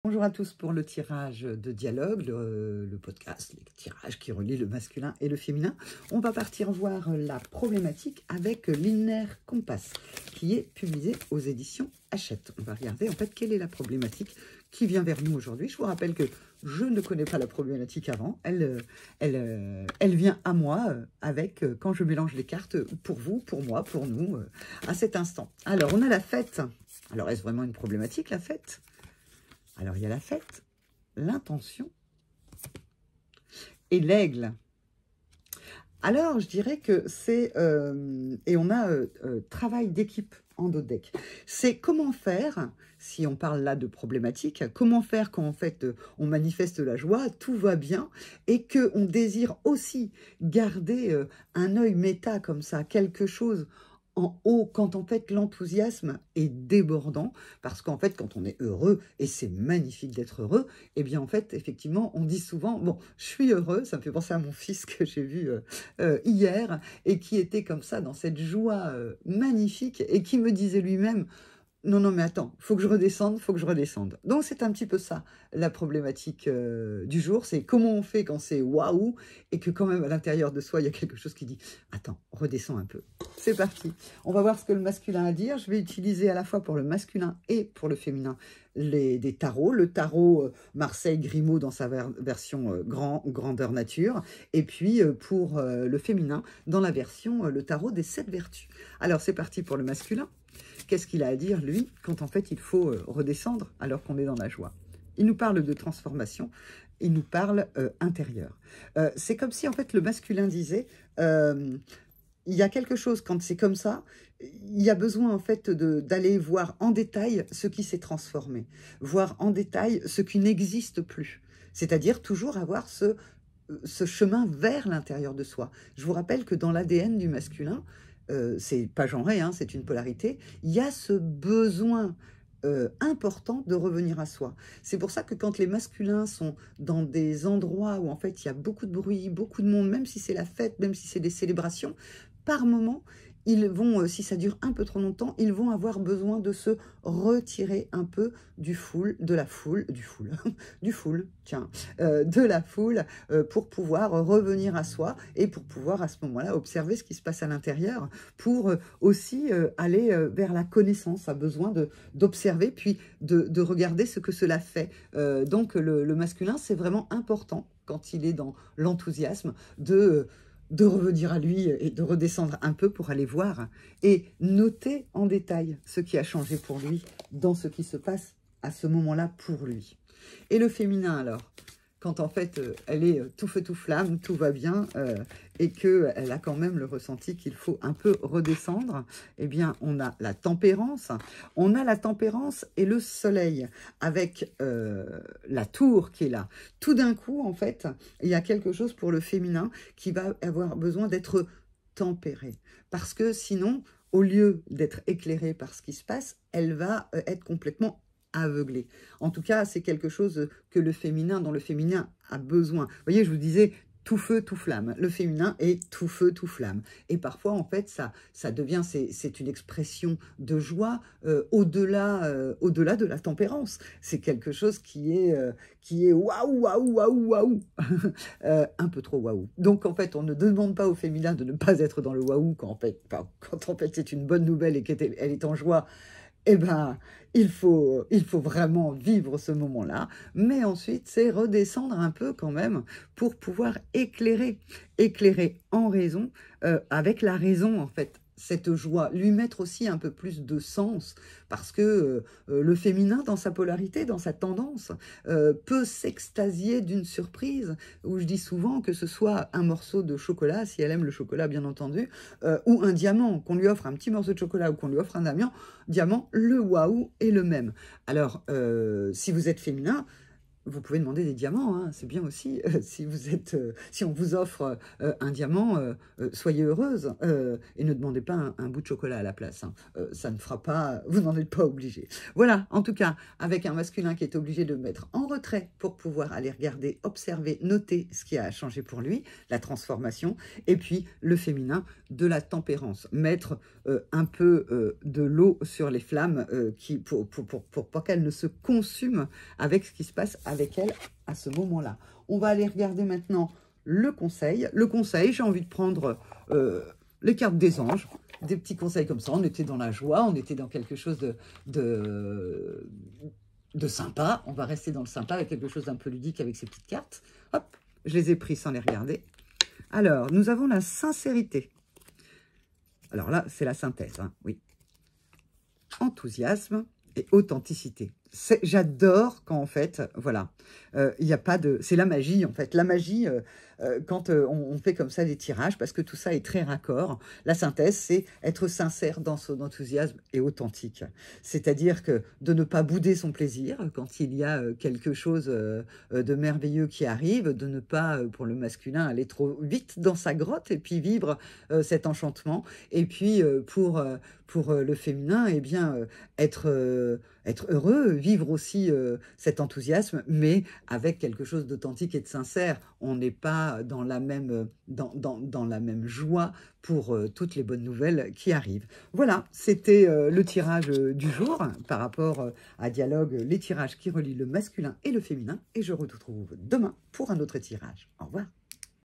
Bonjour à tous pour le tirage de dialogue, le podcast, les tirages qui relient le masculin et le féminin. On va partir voir la problématique avec l'Inner Compass qui est publié aux éditions Hachette. On va regarder en fait quelle est la problématique qui vient vers nous aujourd'hui. Je vous rappelle que je ne connais pas la problématique avant. Elle vient à moi avec quand je mélange les cartes pour vous, pour moi, pour nous à cet instant. Alors on a la fête. Alors est-ce vraiment une problématique la fête ? Alors, il y a la fête, l'intention et l'aigle. Alors, je dirais que c'est... et on a travail d'équipe en dos de deck. C'est comment faire, si on parle là de problématique, comment faire quand en fait on manifeste la joie, tout va bien, et qu'on désire aussi garder un œil méta comme ça, quelque chose en haut, quand en fait l'enthousiasme est débordant, parce qu'en fait quand on est heureux, et c'est magnifique d'être heureux, et bien en fait effectivement on dit souvent, bon je suis heureux, ça me fait penser à mon fils que j'ai vu hier, et qui était comme ça dans cette joie magnifique, et qui me disait lui-même, non, non, mais attends, faut que je redescende, faut que je redescende. Donc, c'est un petit peu ça, la problématique du jour. C'est comment on fait quand c'est waouh et que quand même, à l'intérieur de soi, il y a quelque chose qui dit, attends, redescends un peu. C'est parti. On va voir ce que le masculin a à dire. Je vais utiliser à la fois pour le masculin et pour le féminin des tarots. Le tarot Marseille Grimaud dans sa version grandeur nature. Et puis, pour le féminin, dans la version, le tarot des 7 vertus. Alors, c'est parti pour le masculin. Qu'est-ce qu'il a à dire, lui, quand en fait il faut redescendre alors qu'on est dans la joie? Il nous parle de transformation, il nous parle intérieur. C'est comme si en fait le masculin disait, il y a quelque chose, quand c'est comme ça, il y a besoin en fait d'aller voir en détail ce qui s'est transformé, voir en détail ce qui n'existe plus. C'est-à-dire toujours avoir ce chemin vers l'intérieur de soi. Je vous rappelle que dans l'ADN du masculin, c'est pas genré, hein, c'est une polarité, il y a ce besoin important de revenir à soi. C'est pour ça que quand les masculins sont dans des endroits où en fait il y a beaucoup de bruit, beaucoup de monde, même si c'est la fête, même si c'est des célébrations, par moment, ils vont, si ça dure un peu trop longtemps, ils vont avoir besoin de se retirer un peu du de la foule, tiens, de la foule pour pouvoir revenir à soi et pour pouvoir à ce moment-là observer ce qui se passe à l'intérieur pour aussi aller vers la connaissance, a besoin d'observer puis de regarder ce que cela fait. Donc le masculin, c'est vraiment important quand il est dans l'enthousiasme de revenir à lui et de redescendre un peu pour aller voir et noter en détail ce qui a changé pour lui dans ce qui se passe à ce moment-là pour lui. Et le féminin alors, quand en fait elle est tout feu tout flamme, tout va bien et qu'elle a quand même le ressenti qu'il faut un peu redescendre, eh bien on a la tempérance. On a la tempérance et le soleil avec la tour qui est là. Tout d'un coup en fait, il y a quelque chose pour le féminin qui va avoir besoin d'être tempéré. Parce que sinon, au lieu d'être éclairée par ce qui se passe, elle va être complètement aveuglé. En tout cas, c'est quelque chose que le féminin, dont le féminin a besoin. Vous voyez, je vous disais tout feu, tout flamme. Le féminin est tout feu, tout flamme. Et parfois, en fait, ça devient, c'est une expression de joie au-delà de la tempérance. C'est quelque chose qui est waouh, waouh, waouh, waouh. Un peu trop waouh. Donc, en fait, on ne demande pas au féminin de ne pas être dans le waouh quand en fait c'est une bonne nouvelle et qu'elle est en joie. Eh bien, il faut vraiment vivre ce moment-là. Mais ensuite, c'est redescendre un peu quand même pour pouvoir éclairer en raison, avec la raison en fait, cette joie, lui mettre aussi un peu plus de sens, parce que le féminin, dans sa polarité, dans sa tendance, peut s'extasier d'une surprise, où je dis souvent que ce soit un morceau de chocolat, si elle aime le chocolat bien entendu, ou un diamant, qu'on lui offre un petit morceau de chocolat ou qu'on lui offre un diamant, le waouh est le même. Alors, si vous êtes féminin, vous pouvez demander des diamants, hein, c'est bien aussi. Si on vous offre un diamant, soyez heureuse et ne demandez pas un bout de chocolat à la place. Hein. Ça ne fera pas, vous n'en êtes pas obligé. Voilà, en tout cas, avec un masculin qui est obligé de mettre en retrait pour pouvoir aller regarder, observer, noter ce qui a changé pour lui, la transformation, et puis le féminin de la tempérance, mettre un peu de l'eau sur les flammes pour pas qu'elles ne se consument avec ce qui se passe avec elles à ce moment-là. On va aller regarder maintenant le conseil. Le conseil, j'ai envie de prendre les cartes des anges, des petits conseils comme ça. On était dans la joie, on était dans quelque chose de sympa. On va rester dans le sympa avec quelque chose d'un peu ludique avec ces petites cartes. Hop, je les ai pris sans les regarder. Alors, nous avons la sincérité. Alors là, c'est la synthèse, hein, oui. Enthousiasme et authenticité. J'adore quand, en fait, voilà, il n'y a pas de... C'est la magie, en fait. La magie, quand on fait comme ça des tirages, parce que tout ça est très raccord. La synthèse, c'est être sincère dans son enthousiasme et authentique. C'est-à-dire que de ne pas bouder son plaisir quand il y a quelque chose de merveilleux qui arrive, de ne pas, pour le masculin, aller trop vite dans sa grotte et puis vivre cet enchantement. Et puis, pour le féminin, eh bien, être heureux, vivre aussi cet enthousiasme, mais avec quelque chose d'authentique et de sincère. On n'est pas dans la même, dans la même joie pour toutes les bonnes nouvelles qui arrivent. Voilà, c'était le tirage du jour par rapport à Dialogue, les tirages qui relient le masculin et le féminin. Et je retrouve demain pour un autre tirage. Au revoir.